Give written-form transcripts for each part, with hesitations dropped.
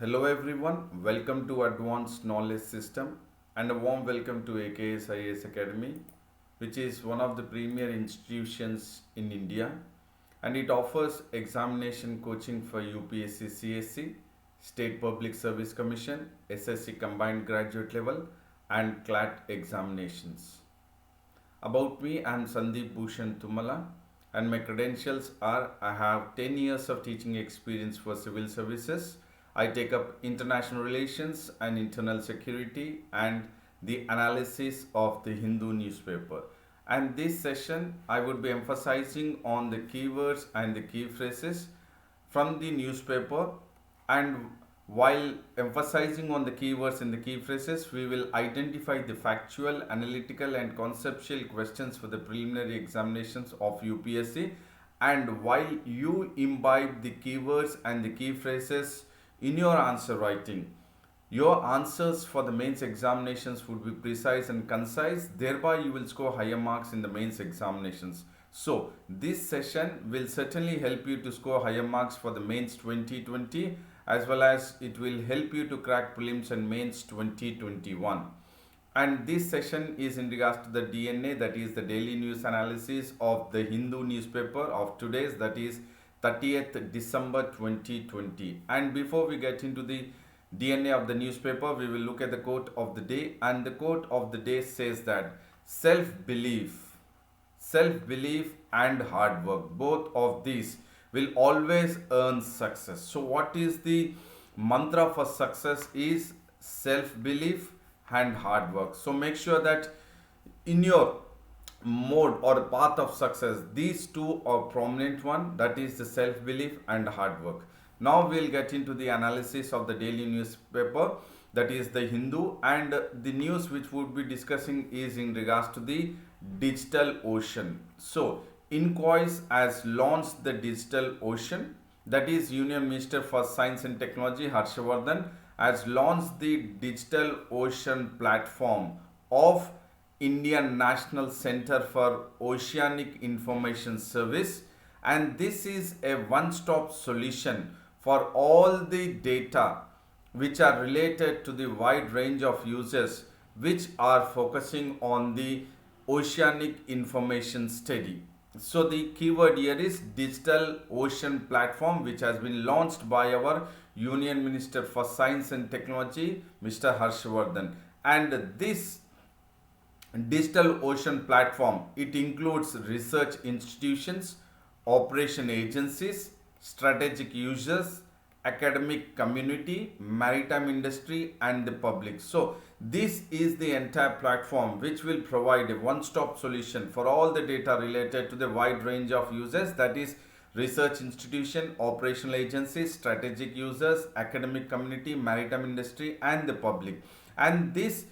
Hello everyone, welcome to Advanced Knowledge System and a warm welcome to AKS IAS Academy, which is one of the premier institutions in India, and it offers examination coaching for UPSC CSE, State Public Service Commission, SSC Combined Graduate Level and CLAT examinations. About me, I am Sandeep Bhushan and my credentials are I have 10 years of teaching experience for civil services. I take up international relations and internal security and the analysis of the Hindu newspaper. And this session, I would be emphasizing on the keywords and the key phrases from the newspaper. And while emphasizing on the keywords and the key phrases, we will identify the factual, analytical and conceptual questions for the preliminary examinations of UPSC. And while you imbibe the keywords and the key phrases in your answer writing, your answers for the mains examinations would be precise and concise. Thereby, you will score higher marks in the mains examinations. So, this session will certainly help you to score higher marks for the mains 2020, as well as it will help you to crack prelims and mains 2021. And this session is in regards to the DNA, that is the daily news analysis of the Hindu newspaper of today's, that is 30th December 2020. And before we get into the DNA of the newspaper, we will look at the quote of the day. And the quote of the day says that self-belief and hard work, both of these will always earn success. So what is the mantra for success is self-belief and hard work. So make sure that in your mode or path of success, these two are prominent one, that is the self-belief and hard work. Now we'll get into the analysis of the daily newspaper, that is the Hindu, and the news which we'll be discussing is in regards to the digital ocean. So Inquis has launched the digital ocean, that is Union Minister for Science and Technology Eshwar has launched the digital ocean platform of Indian National Center for Oceanic Information Service, and this is a one-stop solution for all the data which are related to the wide range of users which are focusing on the oceanic information study. So the keyword here is digital ocean platform, which has been launched by our Union Minister for Science and Technology, Mr. Harshvardhan. And this digital ocean platform, it includes research institutions, operation agencies, strategic users, academic community, maritime industry and the public. So this is the entire platform which will provide a one-stop solution for all the data related to the wide range of users, that is research institution, operational agencies, strategic users, academic community, maritime industry and the public. And this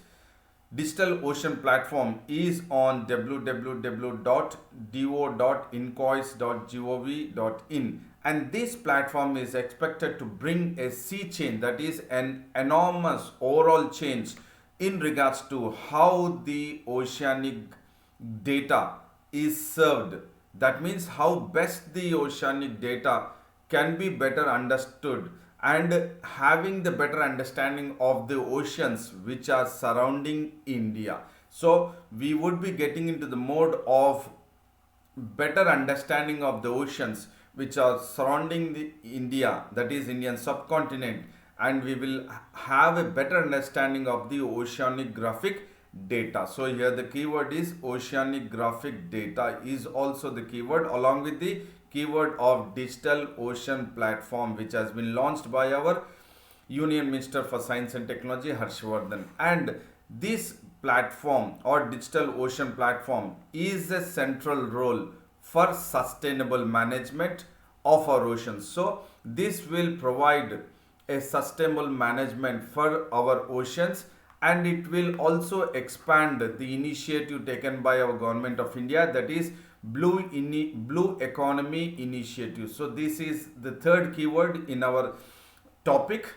digital ocean platform is on www.do.inquis.gov.in, and this platform is expected to bring a sea change, that is an enormous overall change in regards to how the oceanic data is served. That means how best the oceanic data can be better understood and having the better understanding of the oceans which are surrounding India. So we would be getting into the mode of better understanding of the oceans which are surrounding the India, that is Indian subcontinent, and we will have a better understanding of the oceanographic data. So here the keyword is oceanographic data is also the keyword, along with the keyword of digital ocean platform, which has been launched by our Union Minister for Science and Technology Harshvardhan. And this platform or digital ocean platform is a central role for sustainable management of our oceans. So this will provide a sustainable management for our oceans, and it will also expand the initiative taken by our government of India, that is Blue Economy Initiative. So this is the third keyword in our topic,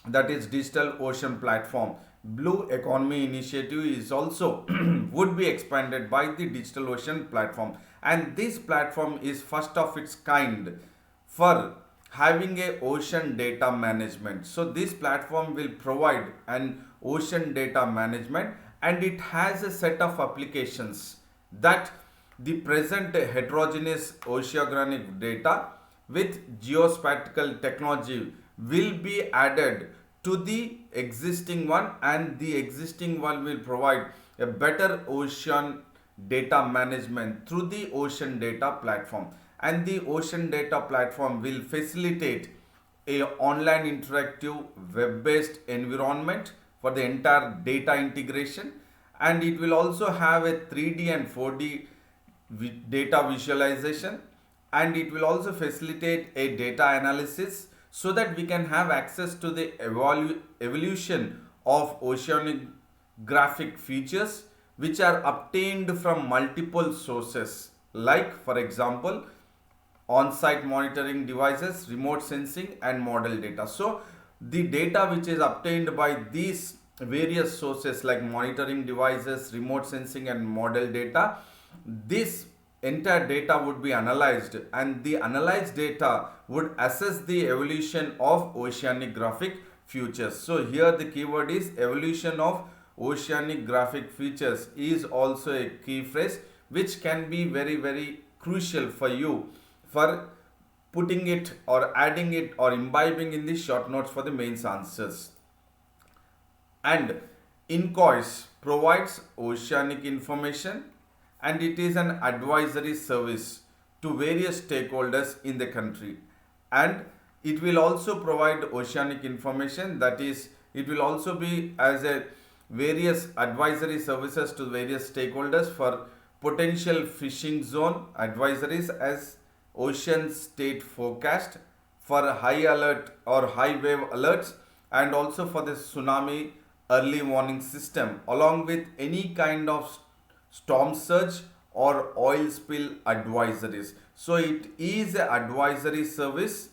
that is digital ocean platform. Blue Economy Initiative is also would be expanded by the digital ocean platform, and this platform is first of its kind for having a ocean data management. So this platform will provide an ocean data management, and it has a set of applications that the present heterogeneous oceanographic data with geospatial technology will be added to the existing one, and the existing one will provide a better ocean data management through the ocean data platform. And the ocean data platform will facilitate a online interactive web based environment for the entire data integration, and it will also have a 3D and 4D data visualization, and it will also facilitate a data analysis so that we can have access to the evolution of oceanographic features which are obtained from multiple sources, like for example on-site monitoring devices, remote sensing and model data. So the data which is obtained by these various sources like monitoring devices, remote sensing and model data, this entire data would be analyzed, and the analyzed data would assess the evolution of oceanographic features. So here the keyword is evolution of oceanographic features is also a key phrase which can be very crucial for you for putting it or adding it or imbibing in the short notes for the mains answers. And INCOIS provides oceanic information, and it is an advisory service to various stakeholders in the country, and it will also provide oceanic information, that is it will also be as a various advisory services to various stakeholders for potential fishing zone advisories as ocean state forecast, for high alert or high wave alerts, and also for the tsunami early warning system, along with any kind of storm surge or oil spill advisories. So it is an advisory service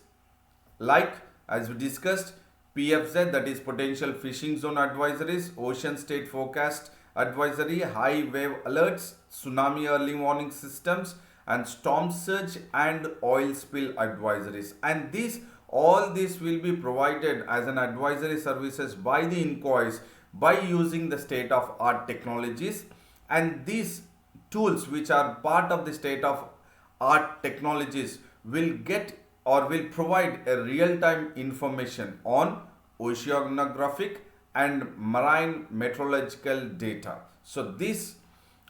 like as we discussed PFZ, that is potential fishing zone advisories, ocean state forecast advisory, high wave alerts, tsunami early warning systems and storm surge and oil spill advisories. And these all this will be provided as an advisory services by the INCOIS by using the state of art technologies, and these tools which are part of the state of art technologies will get or will provide a real-time information on oceanographic and marine meteorological data. So this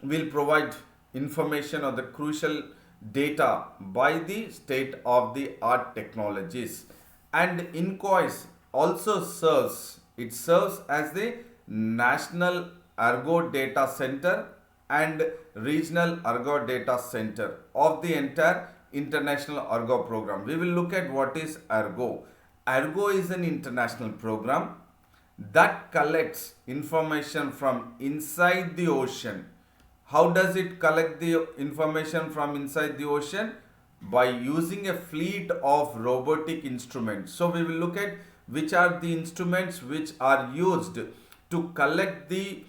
will provide information on the crucial data by the state of the art technologies. And INCOIS also serves as the National ORGO Data Center and Regional ORGO Data Center of the entire International ORGO program. We will look at what is ORGO. ORGO is an international program that collects information from inside the ocean. How does it collect the information from inside the ocean? By using a fleet of robotic instruments. So we will look at which are the instruments which are used to collect the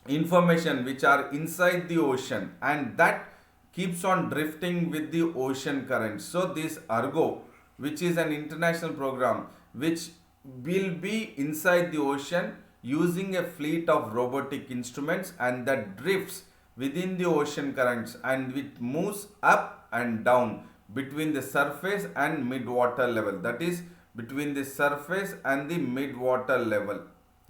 information which are inside the ocean, and that keeps on drifting with the ocean currents. So this ORGO, which is an international program which will be inside the ocean using a fleet of robotic instruments, and that drifts within the ocean currents and it moves up and down between the surface and mid-water level, that is between the surface and the mid-water level.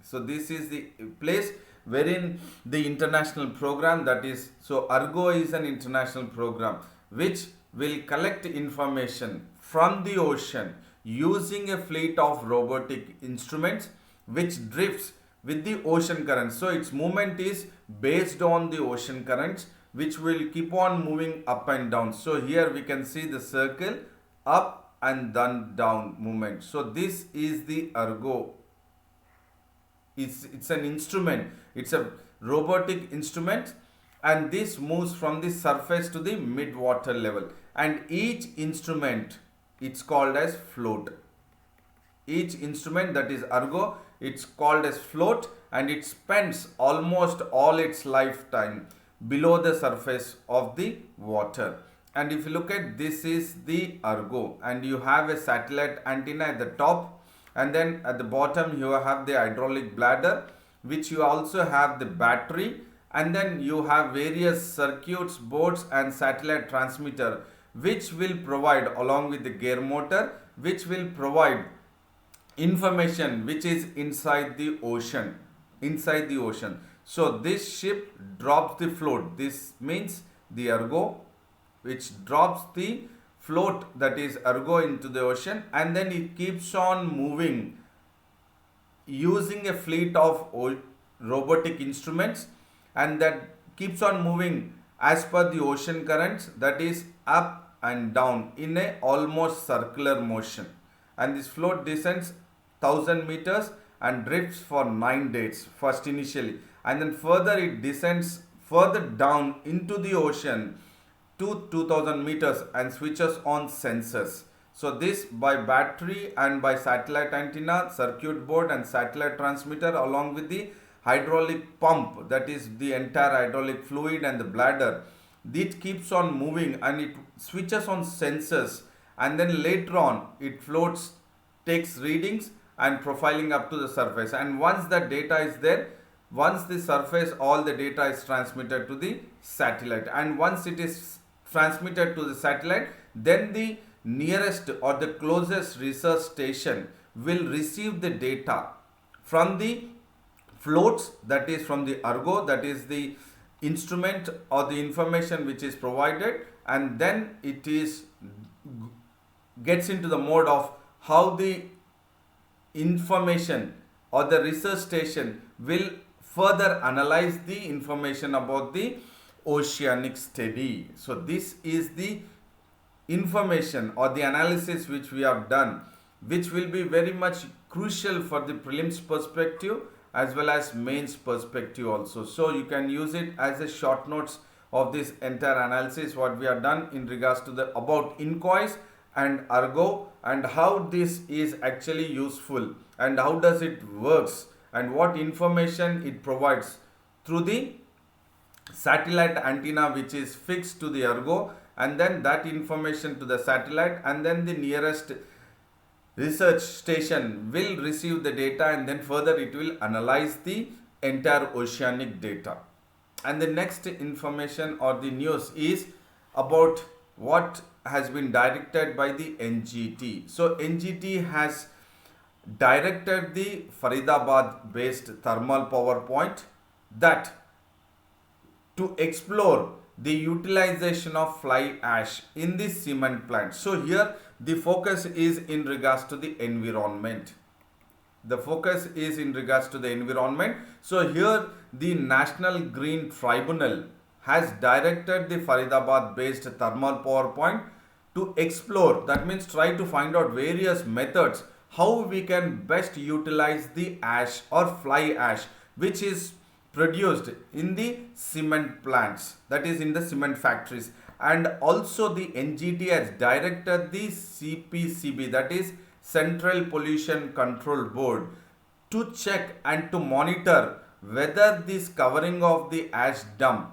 So this is the place wherein the international program, that is, so ORGO is an international program which will collect information from the ocean using a fleet of robotic instruments which drifts with the ocean currents. So its movement is based on the ocean currents which will keep on moving up and down. So here we can see the circle up and then down movement. So this is the ORGO. It's an instrument, it's a robotic instrument, and this moves from the surface to the mid water level, and each instrument it's called as float. Each instrument, that is ORGO, it's called as float, and it spends almost all its lifetime below the surface of the water. And if you look at this is the ORGO, and you have a satellite antenna at the top, and then at the bottom you have the hydraulic bladder, which you also have the battery, and then you have various circuits, boards and satellite transmitter, which will provide along with the gear motor, which will provide information which is inside the ocean. So this ship drops the float. This means the ORGO, which drops the float, that is ORGO, into the ocean, and then it keeps on moving using a fleet of robotic instruments, and that keeps on moving as per the ocean currents, that is up and down in a almost circular motion. And this float descends 1000 meters and drifts for 9 days first initially, and then further it descends further down into the ocean to 2000 meters and switches on sensors. So this by battery and by satellite antenna, circuit board and satellite transmitter, along with the hydraulic pump, that is the entire hydraulic fluid and the bladder, it keeps on moving and it switches on sensors, and then later on it floats, takes readings and profiling up to the surface. And once that data is there, once the surface, all the data is transmitted to the satellite, and once it is transmitted to the satellite, then the nearest or the closest research station will receive the data from the floats, that is from the ORGO, that is the instrument or the information which is provided, and then it is gets into the mode of how the information or the research station will further analyze the information about the oceanic study. So this is the information or the analysis which we have done, which will be very much crucial for the prelims perspective as well as mains perspective also. So you can use it as a short notes of this entire analysis what we have done in regards to the about inquires and ORGO, and how this is actually useful and how does it works and what information it provides through the satellite antenna which is fixed to the ORGO, and then that information to the satellite, and then the nearest research station will receive the data, and then further it will analyze the entire oceanic data. And the next information or the news is about what has been directed by the NGT. So NGT has directed the Faridabad based thermal power point that to explore the utilization of fly ash in the cement plant. So here the focus is in regards to the environment. The focus is in regards to the environment. So here the National Green Tribunal has directed the Faridabad based thermal power point to explore, that means try to find out various methods how we can best utilize the ash or fly ash which is produced in the cement plants, that is in the cement factories. And also the NGT has directed the CPCB, that is Central Pollution Control Board, to check and to monitor whether this covering of the ash dump,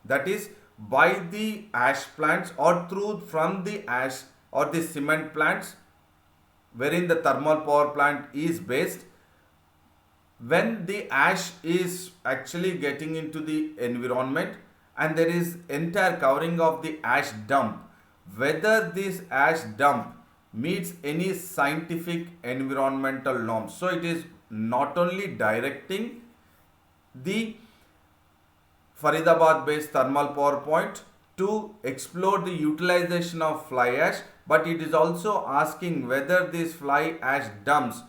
that is by the ash plants or through from the ash or the cement plants wherein the thermal power plant is based, when the ash is actually getting into the environment and there is entire covering of the ash dump, whether this ash dump meets any scientific environmental norms. So it is not only directing the Faridabad based thermal power point to explore the utilization of fly ash, but it is also asking whether these fly ash dumps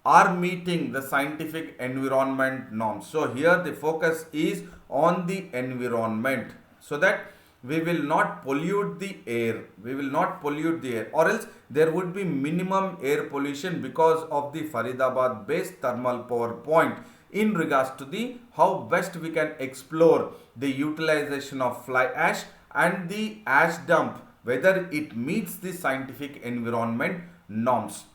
are meeting the scientific environment norms. So here the focus is on the environment, so that we will not pollute the air. We will not pollute the air, or else there would be minimum air pollution because of the Faridabad based thermal power point in regards to the how best we can explore the utilization of fly ash and the ash dump, whether it meets the scientific environment norms.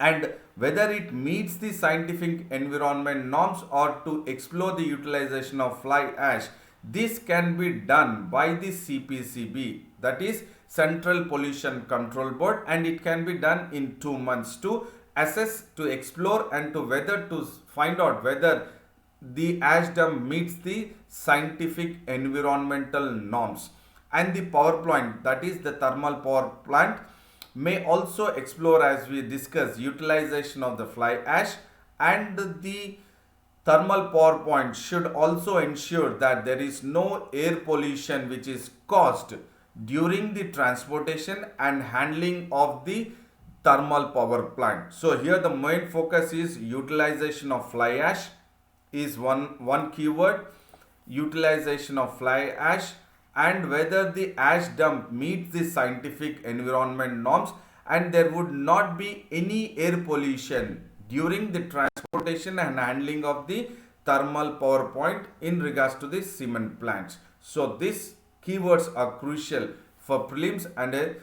And whether it meets the scientific environment norms or to explore the utilization of fly ash, This can be done by the CPCB, that is Central Pollution Control Board, and it can be done in 2 months to assess, to explore, and to find out whether the ash dump meets the scientific environmental norms. And the power plant, that is the thermal power plant, may also explore, as we discussed, utilization of the fly ash, and the thermal power point should also ensure that there is no air pollution which is caused during the transportation and handling of the thermal power plant. So here the main focus is utilization of fly ash is one keyword, utilization of fly ash, and whether the ash dump meets the scientific environment norms, and there would not be any air pollution during the transportation and handling of the thermal power point in regards to the cement plants. So these keywords are crucial for prelims and a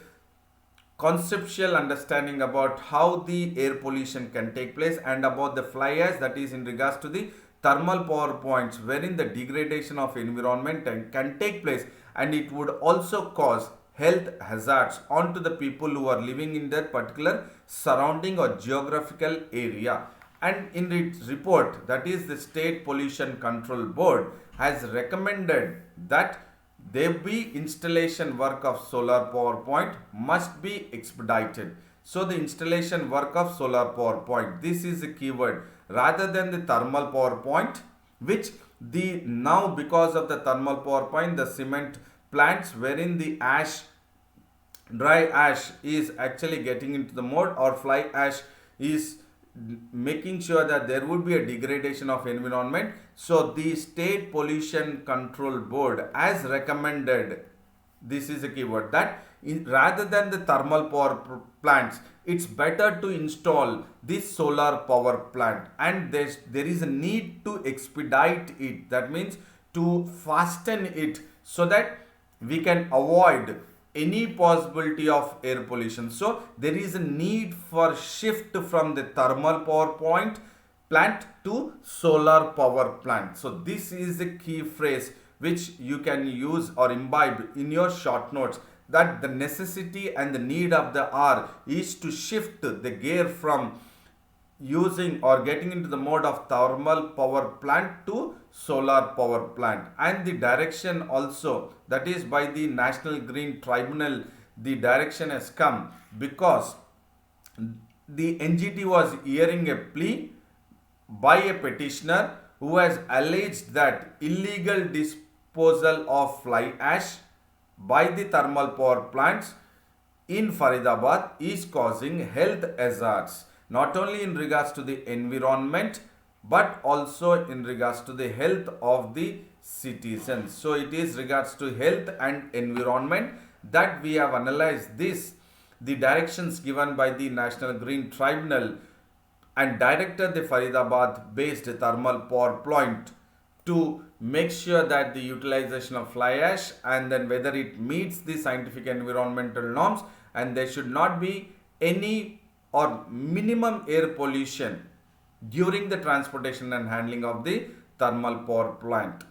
conceptual understanding about how the air pollution can take place, and about the fly ash, that is in regards to the thermal power points wherein the degradation of environment can take place, and it would also cause health hazards onto the people who are living in that particular surrounding or geographical area. And in its report, that is the State Pollution Control Board has recommended that there be installation work of solar power point must be expedited. So the installation work of solar power point, this is a keyword, rather than the thermal power point, which the now because of the thermal power point, the cement plants wherein the ash, dry ash is actually getting into the mode, or fly ash is making sure that there would be a degradation of environment. So the State Pollution Control Board has recommended, this is a keyword, that rather than the thermal power plants, it's better to install this solar power plant, and there is a need to expedite it, that means to fasten it, so that we can avoid any possibility of air pollution. So there is a need for shift from the thermal power point plant to solar power plant. So this is the key phrase which you can use or imbibe in your short notes, that the necessity and the need of the hour is to shift the gear from using or getting into the mode of thermal power plant to solar power plant. And the direction also, that is by the National Green Tribunal, the direction has come because the NGT was hearing a plea by a petitioner who has alleged that illegal disposal of fly ash by the thermal power plants in Faridabad is causing health hazards, not only in regards to the environment but also in regards to the health of the citizens. So it is regards to health and environment that we have analyzed this, the directions given by the National Green Tribunal, and directed the Faridabad based thermal power plant to make sure that the utilization of fly ash, and then whether it meets the scientific environmental norms, and there should not be any or minimum air pollution during the transportation and handling of the thermal power plant.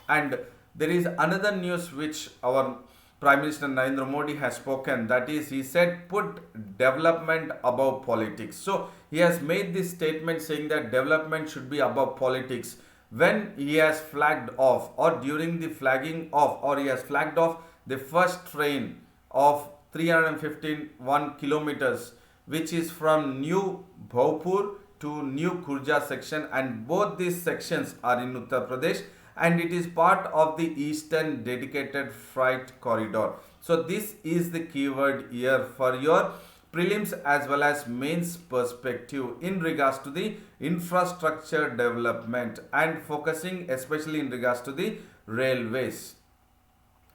And there is another news which our Prime Minister Narendra Modi has spoken, that is, he said, put development above politics. So he has made this statement saying that development should be above politics when he has flagged off, or during the flagging off, or he has flagged off the first train of 351 kilometers, which is from New Bhaupur to New Khurja section, and both these sections are in Uttar Pradesh, and it is part of the Eastern Dedicated Freight Corridor. So this is the keyword here for your prelims as well as mains perspective in regards to the infrastructure development, and focusing especially in regards to the railways,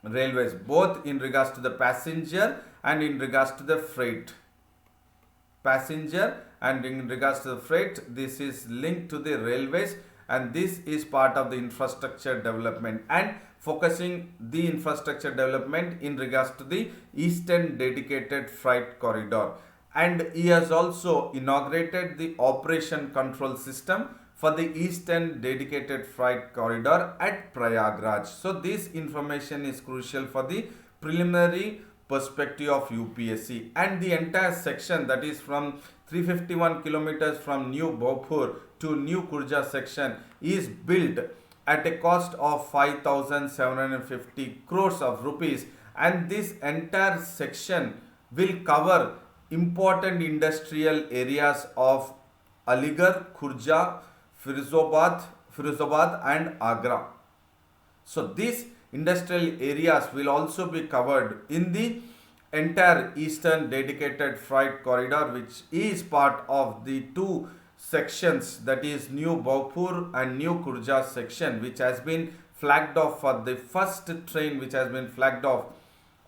both in regards to the passenger and in regards to the freight. Passenger and in regards to the freight, this is linked to the railways, and this is part of the infrastructure development, and focusing the infrastructure development in regards to the Eastern Dedicated Freight Corridor. And he has also inaugurated the operation control system for the Eastern Dedicated Freight Corridor at Prayagraj. So this information is crucial for the preliminary perspective of UPSC, and the entire section, that is from 351 kilometers from New Bhopur to New Kurja section, is built at a cost of 5,750 crores of rupees, and this entire section will cover important industrial areas of Aligarh, Khurja, Firozabad and Agra. So these industrial areas will also be covered in the entire Eastern Dedicated Freight Corridor, which is part of the two sections, that is New Bhopur and New Kurja section, which has been flagged off for the first train, which has been flagged off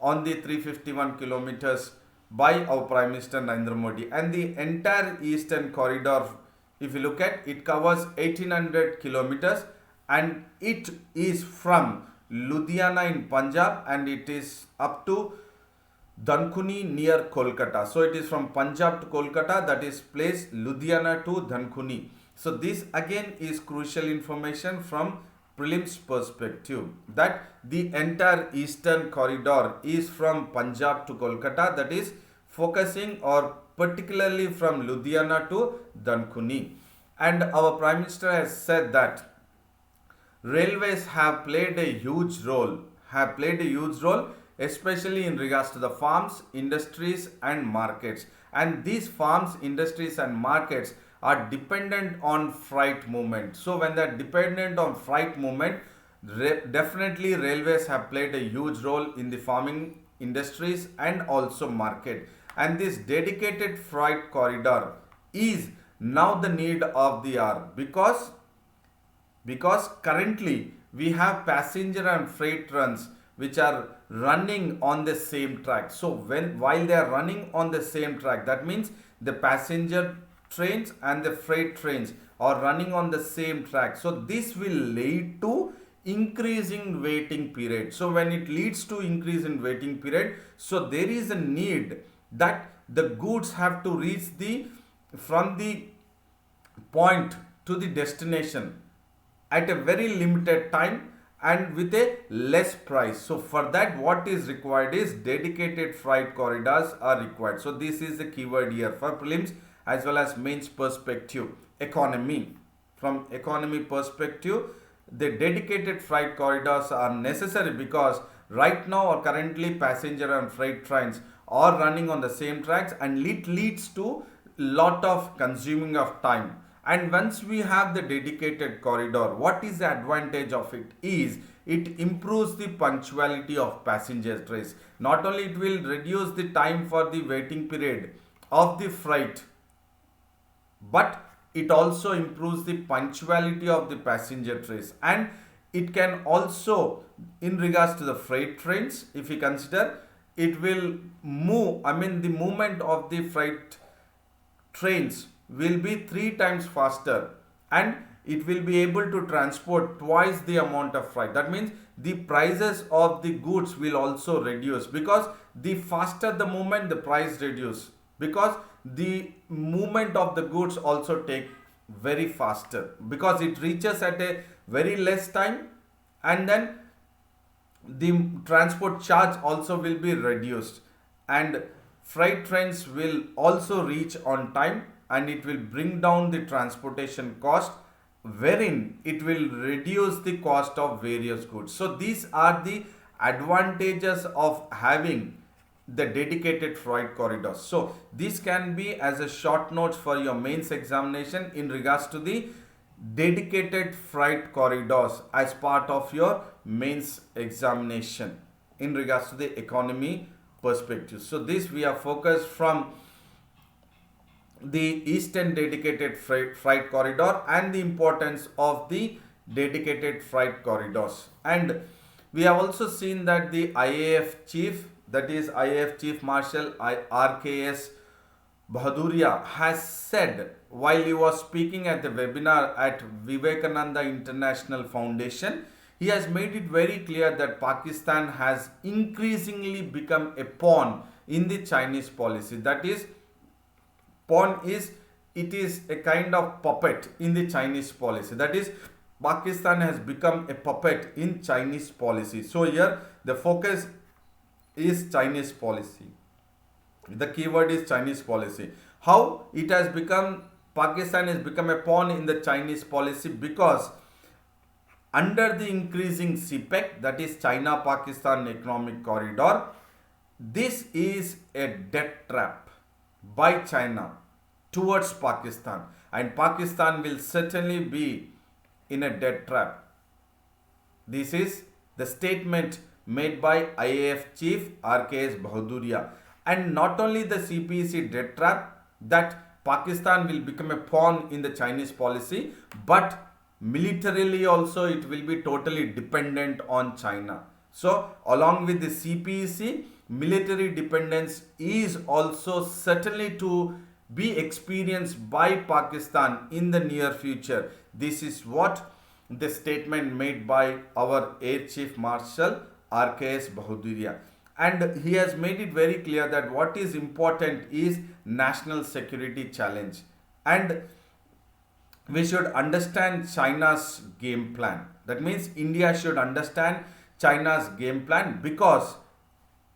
on the 351 kilometers by our Prime Minister Narendra Modi. And the entire Eastern Corridor, if you look at, it covers 1800 kilometers, and it is from Ludhiana in Punjab and it is up to Dankuni near Kolkata. So it is from Punjab to Kolkata, that is place Ludhiana to Dankuni. So this again is crucial information from prelims perspective, that the entire Eastern Corridor is from Punjab to Kolkata, that is focusing or particularly from Ludhiana to Dankuni. And our Prime Minister has said that railways have played a huge role, especially in regards to the farms, industries and markets. And these farms, industries and markets are dependent on freight movement. So when they are dependent on freight movement, definitely railways have played a huge role in the farming industries and also market. And this dedicated freight corridor is now the need of the hour, because currently we have passenger and freight runs which are running on the same track. So while they are running on the same track, that means the passenger trains and the freight trains are running on the same track. So this will lead to increasing waiting period. So when it leads to increase in waiting period, so there is a need that the goods have to reach from the point to the destination at a very limited time and with a less price. So for that, what is required is dedicated freight corridors are required. So this is the keyword here for prelims as well as mains perspective. Economy, from economy perspective, the dedicated freight corridors are necessary because right now or currently passenger and freight trains are running on the same tracks, and it leads to lot of consuming of time. And once we have the dedicated corridor, what is the advantage of it is it improves the punctuality of passenger trains. Not only it will reduce the time for the waiting period of the freight, but it also improves the punctuality of the passenger trains. And it can also, in regards to the freight trains, if you consider, it will move, the movement of the freight trains will be 3 times faster, and it will be able to transport twice the amount of freight. That means the prices of the goods will also reduce, because the faster the movement, the price reduce, because the movement of the goods also take very faster, because it reaches at a very less time, and then the transport charge also will be reduced, and freight trains will also reach on time, and it will bring down the transportation cost, wherein it will reduce the cost of various goods. So these are the advantages of having the dedicated freight corridors. So this can be as a short notes for your mains examination in regards to the dedicated freight corridors as part of your mains examination in regards to the economy perspective. So this we are focused from the Eastern Dedicated Freight Corridor and the importance of the dedicated freight corridors. And we have also seen that the IAF chief, that is IAF Chief Marshal RKS Bhaduria, has said while he was speaking at the webinar at Vivekananda International Foundation, he has made it very clear that Pakistan has increasingly become a pawn in the Chinese policy. That is, pawn is it is a kind of puppet in the Chinese policy. That is, Pakistan has become a puppet in Chinese policy. So here the focus is Chinese policy. The keyword is Chinese policy. How it has become, Pakistan has become a pawn in the Chinese policy because under the increasing CPEC, that is China-Pakistan Economic Corridor, this is a debt trap by China towards Pakistan, and Pakistan will certainly be in a debt trap. This is the statement made by IAF chief RKS Bahaduria. And not only the CPEC debt trap, that Pakistan will become a pawn in the Chinese policy, but militarily also it will be totally dependent on China. So along with the CPEC, military dependence is also certainly to be experienced by Pakistan in the near future. This is what the statement made by our Air Chief Marshal RKS Bahaduria. And he has made it very clear that what is important is national security challenge. And we should understand China's game plan. That means India should understand China's game plan, because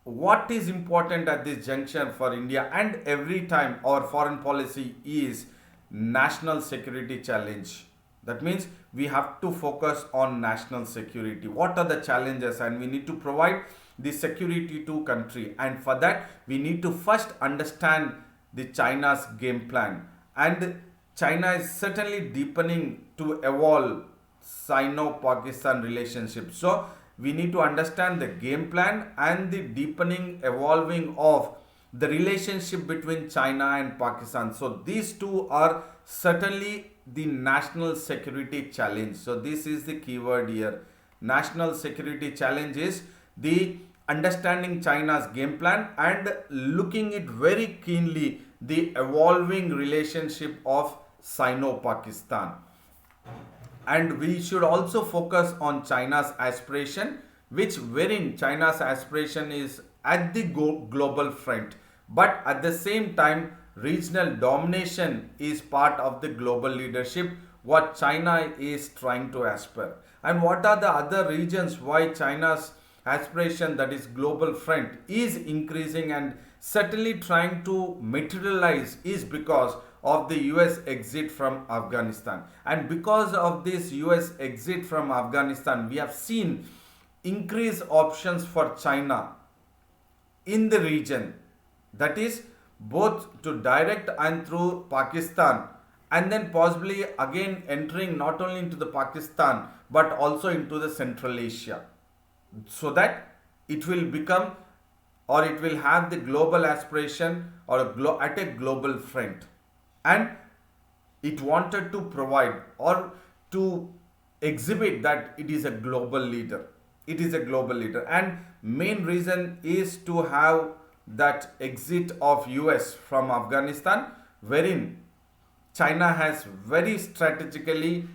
what is important at this juncture for India and every time our foreign policy is national security challenge. That means we have to focus on national security. What are the challenges? And we need to provide the security to country. And for that, we need to first understand the China's game plan. And China is certainly deepening to evolve Sino-Pakistan relationship. So we need to understand the game plan and the deepening, evolving of the relationship between China and Pakistan. So these two are certainly the national security challenge. So this is the keyword here. National security challenge is the understanding China's game plan and looking it very keenly, the evolving relationship of Sino-Pakistan. And we should also focus on China's aspiration, which wherein China's aspiration is at the global front, but at the same time regional domination is part of the global leadership what China is trying to aspire. And what are the other regions why China's aspiration, that is global front, is increasing and certainly trying to materialize, is because of the US exit from Afghanistan. And because of this US exit from Afghanistan, we have seen increased options for China in the region, that is both to direct and through Pakistan, and then possibly again entering not only into the Pakistan but also into the Central Asia, so that it will become, or it will have the global aspiration or at a global front. And it wanted to provide or to exhibit that it is a global leader. It is a global leader, and main reason is to have that exit of US from Afghanistan, wherein China has very strategically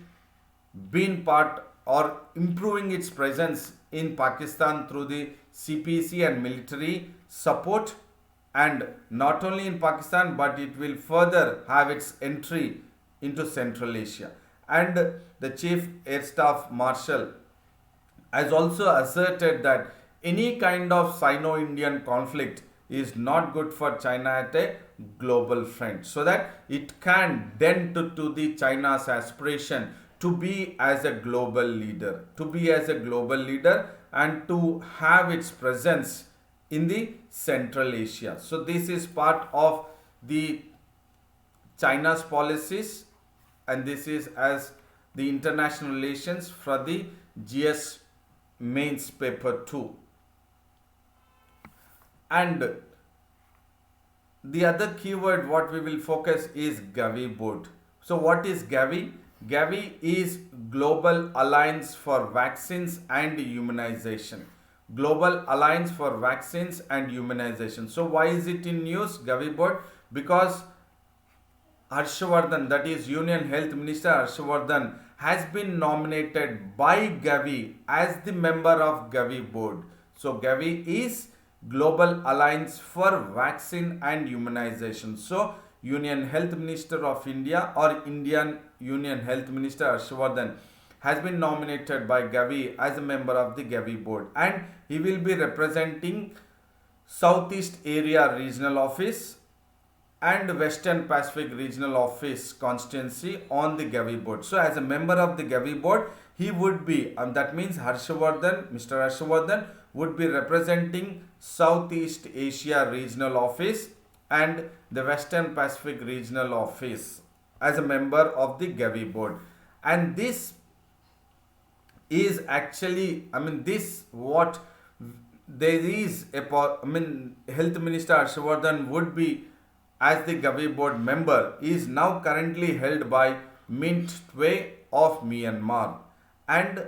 been part or improving its presence in Pakistan through the CPEC and military support, and not only in Pakistan but it will further have its entry into Central Asia. And the Chief Air Staff Marshal has also asserted that any kind of Sino-Indian conflict is not good for China at a global front, so that it can dent to the China's aspiration to be as a global leader, and to have its presence in the Central Asia. So this is part of the China's policies, and this is as the international relations for the GS mains paper 2. And the other keyword what we will focus is GAVI Board. So what is GAVI? GAVI is Global Alliance for Vaccines and Immunization. Global Alliance for Vaccines and Immunization. So why is it in news, GAVI Board? Because Harshvardhan, that is Union Health Minister Harshvardhan, has been nominated by GAVI as the member of GAVI Board. So GAVI is Global Alliance for Vaccine and Immunization. So Union Health Minister of India or Indian Union Health Minister Eshwar has been nominated by GAVI as a member of the GAVI board, and he will be representing Southeast Area Regional Office and Western Pacific Regional Office constituency on the GAVI board. So as a member of the GAVI board, he would be, that means Mr. Harshavardhan would be representing Southeast Asia Regional Office and the Western Pacific Regional Office as a member of the GAVI board. And this is actually, this what there is a, Health Minister Harshavardhan would be as the GAVI board member is now currently held by Mint Twe of Myanmar, and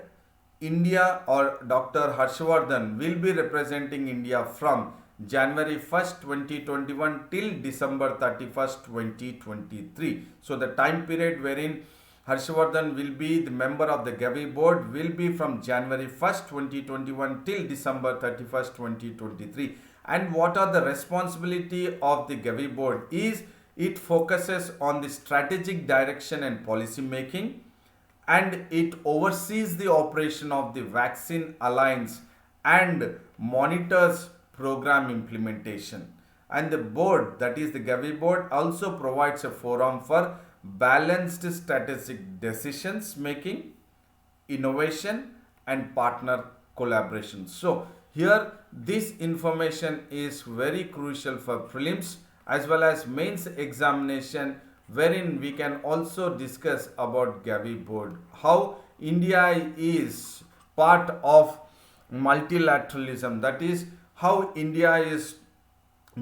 India or Dr. Harshavardhan will be representing India from January 1st, 2021 till December 31st, 2023. So the time period wherein Harshavardhan will be the member of the GAVI board will be from January 1st, 2021 till December 31st, 2023. And what are the responsibility of the GAVI board is it focuses on the strategic direction and policy making, and it oversees the operation of the vaccine alliance and monitors program implementation. And the board, that is the GAVI board, also provides a forum for balanced strategic decisions making, innovation and partner collaboration. So here this information is very crucial for prelims as well as mains examination, wherein we can also discuss about GAVI board, how India is part of multilateralism, that is how India is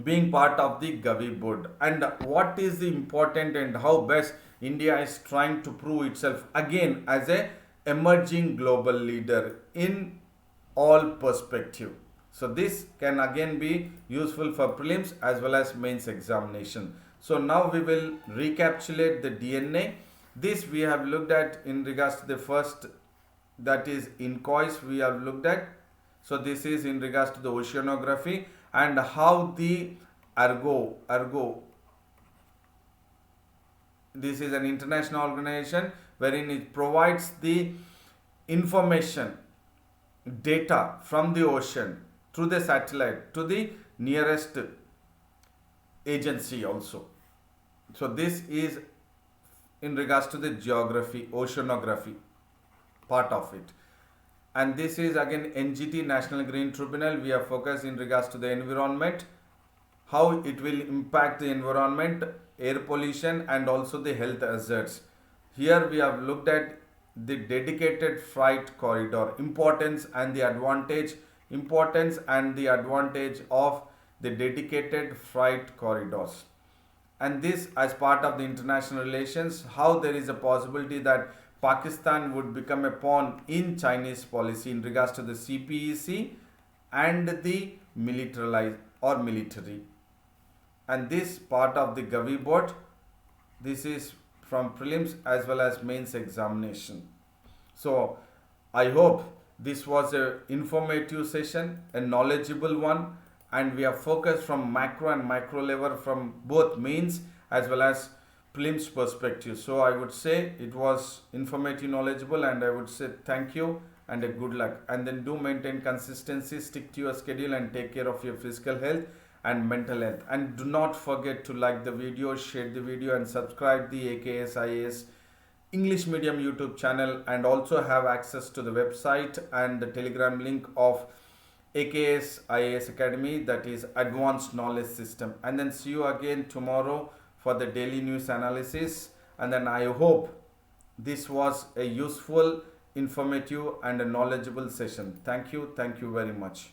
being part of the GAVI board, and what is the important and how best India is trying to prove itself again as a emerging global leader in all perspective. So this can again be useful for prelims as well as mains examination. So now we will recapitulate the DNA. This we have looked at in regards to the first, that is inchoice we have looked at. So this is in regards to the oceanography and how the ORGO, this is an international organization wherein it provides the information, data from the ocean through the satellite to the nearest agency also. So this is in regards to the geography, oceanography part of it. And this is again NGT, National Green Tribunal. We are focused in regards to the environment, how it will impact the environment, air pollution and also the health hazards. Here we have looked at the dedicated freight corridor, importance and the advantage of the dedicated freight corridors. And this as part of the international relations, how there is a possibility that Pakistan would become a pawn in Chinese policy in regards to the CPEC and the militarized or military. And this part of the GAVI board, this is from prelims as well as mains examination. So I hope this was a informative session, a knowledgeable one, and we have focused from macro and micro level from both mains as well as prelims perspective. So I would say it was informative, knowledgeable, and I would say thank you and a good luck. And then do maintain consistency, stick to your schedule and take care of your physical health and mental health. And do not forget to like the video, share the video and subscribe the AKS IAS English medium YouTube channel, and also have access to the website and the Telegram link of AKS IAS Academy, that is Advanced Knowledge System. And then see you again tomorrow for the daily news analysis. And then I hope this was a useful, informative and a knowledgeable session. Thank you very much.